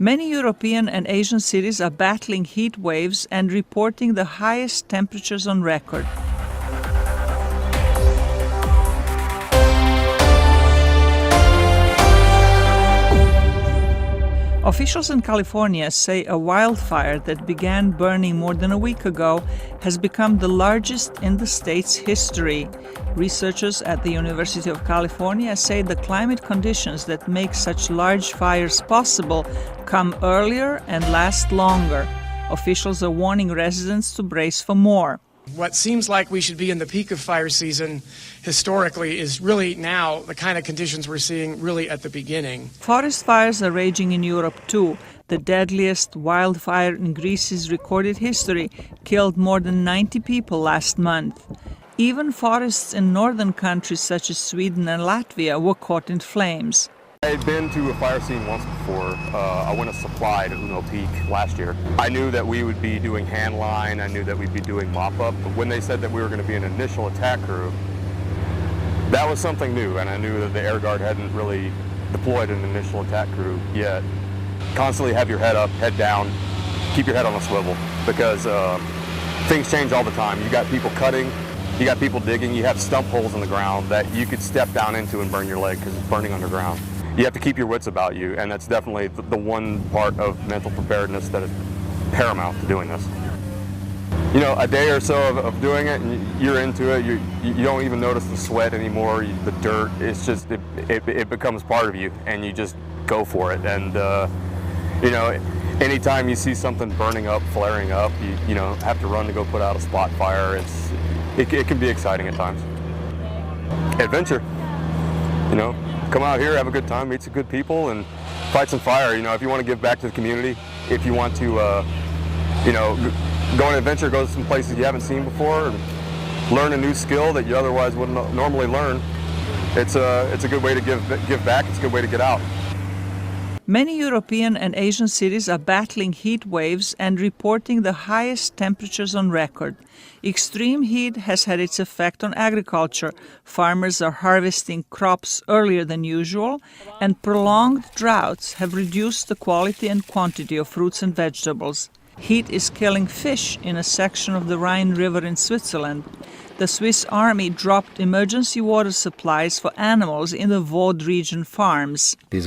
Many European and Asian cities are battling heat waves and reporting the highest temperatures on record. Officials in California say a wildfire that began burning more than a week ago has become the largest in the state's history. Researchers at the University of California say the climate conditions that make such large fires possible come earlier and last longer. Officials are warning residents to brace for more. What seems like we should be in the peak of fire season historically is really now the kind of conditions we're seeing really at the beginning. Forest fires are raging in Europe too. The deadliest wildfire in Greece's recorded history killed more than 90 people last month. Even forests in northern countries such as Sweden and Latvia were caught in flames. I had been to a fire scene once before. I went to supply to Uno Peak last year. I knew that we would be doing hand line, I knew that we'd be doing mop-up, but when they said that we were going to be an initial attack crew, that was something new, and I knew that the Air Guard hadn't really deployed an initial attack crew yet. Constantly have your head up, head down, keep your head on a swivel, because things change all the time. You got people cutting, you got people digging, you have stump holes in the ground that you could step down into and burn your leg because it's burning underground. You have to keep your wits about you, and that's definitely the one part of mental preparedness that is paramount to doing this. You know, a day or so of doing it, and you're into it, you don't even notice the sweat anymore, the dirt, it's just, it becomes part of you, and you just go for it. And, you know, anytime you see something burning up, flaring up, you know, have to run to go put out a spot fire, it can be exciting at times. Adventure, you know. Come out here, have a good time, meet some good people, and fight some fire. You know, if you want to give back to the community, if you want to, you know, go on an adventure, go to some places you haven't seen before, and learn a new skill that you otherwise wouldn't normally learn, it's a good way to give back. It's a good way to get out. Many European and Asian cities are battling heat waves and reporting the highest temperatures on record. Extreme heat has had its effect on agriculture. Farmers are harvesting crops earlier than usual, and prolonged droughts have reduced the quality and quantity of fruits and vegetables. Heat is killing fish in a section of the Rhine River in Switzerland. The Swiss Army dropped emergency water supplies for animals in the Vaud region farms. The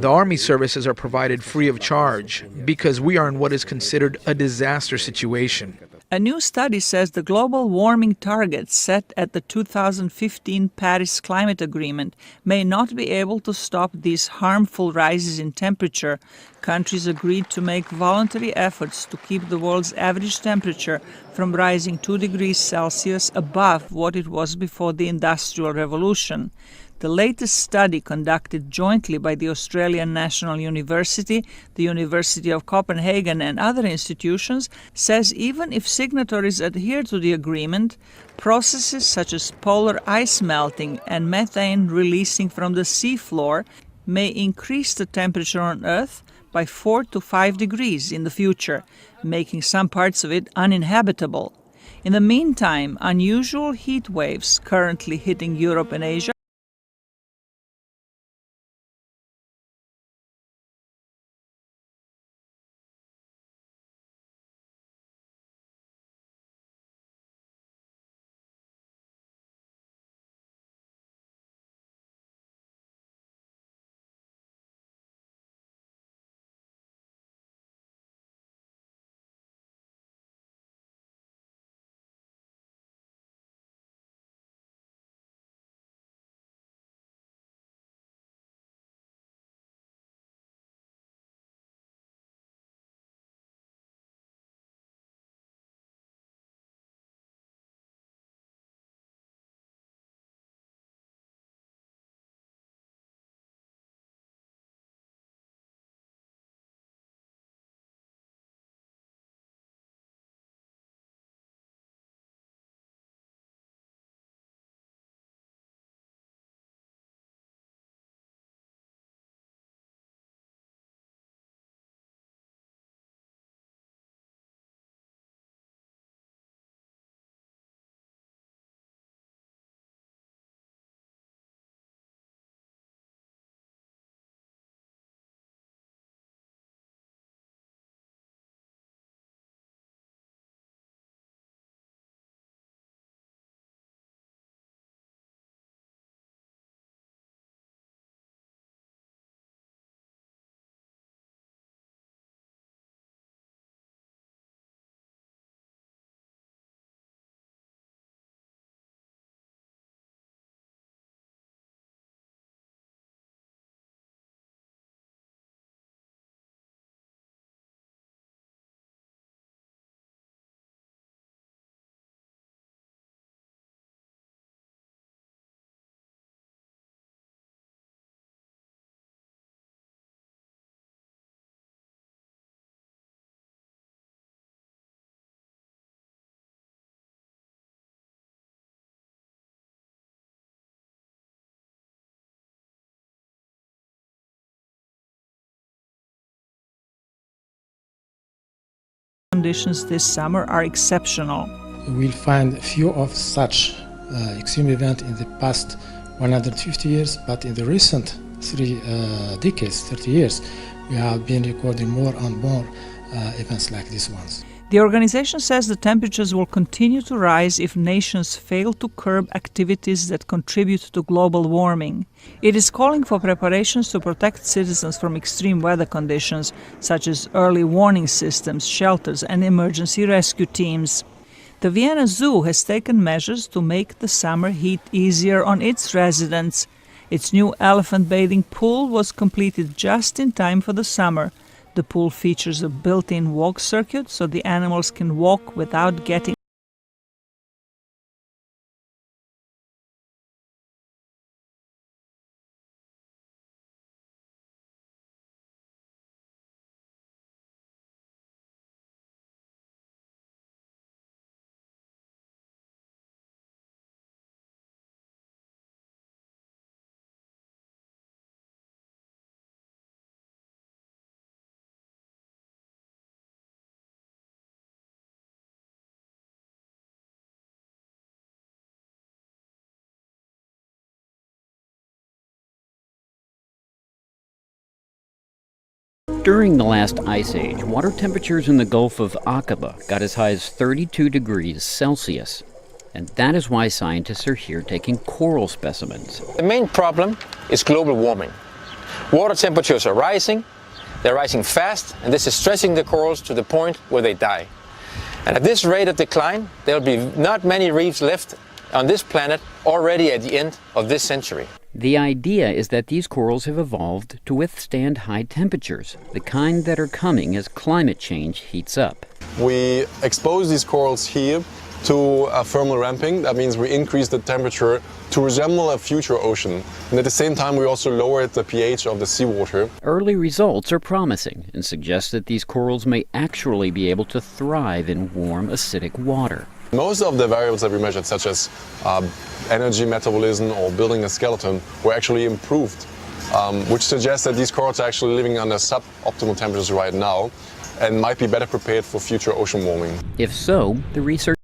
Army services are provided free of charge because we are in what is considered a disaster situation. A new study says the global warming targets set at the 2015 Paris Climate Agreement may not be able to stop these harmful rises in temperature. Countries agreed to make voluntary efforts to keep the world's average temperature from rising 2 degrees Celsius above what it was before the Industrial Revolution. The latest study, conducted jointly by the Australian National University, the University of Copenhagen and other institutions, says even if signatories adhere to the agreement, processes such as polar ice melting and methane releasing from the seafloor may increase the temperature on Earth by 4 to 5 degrees in the future, making some parts of it uninhabitable. In the meantime, unusual heat waves currently hitting Europe and Asia conditions this summer are exceptional. We'll find few of such extreme events in the past 150 years, but in the recent 3 decades, 30 years, we have been recording more and more events like these ones. The organization says the temperatures will continue to rise if nations fail to curb activities that contribute to global warming. It is calling for preparations to protect citizens from extreme weather conditions, such as early warning systems, shelters, and emergency rescue teams. The Vienna Zoo has taken measures to make the summer heat easier on its residents. Its new elephant bathing pool was completed just in time for the summer. The pool features a built-in walk circuit so the animals can walk without getting During the last ice age, water temperatures in the Gulf of Aqaba got as high as 32 degrees Celsius. And that is why scientists are here taking coral specimens. The main problem is global warming. Water temperatures are rising, they're rising fast, and this is stressing the corals to the point where they die. And at this rate of decline, there will be not many reefs left on this planet already at the end of this century. The idea is that these corals have evolved to withstand high temperatures, the kind that are coming as climate change heats up. We expose these corals here to thermal ramping. That means we increase the temperature to resemble a future ocean. And at the same time, we also lowered the pH of the seawater. Early results are promising and suggest that these corals may actually be able to thrive in warm, acidic water. Most of the variables that we measured, such as energy metabolism or building a skeleton, were actually improved, which suggests that these corals are actually living under suboptimal temperatures right now and might be better prepared for future ocean warming. If so, the research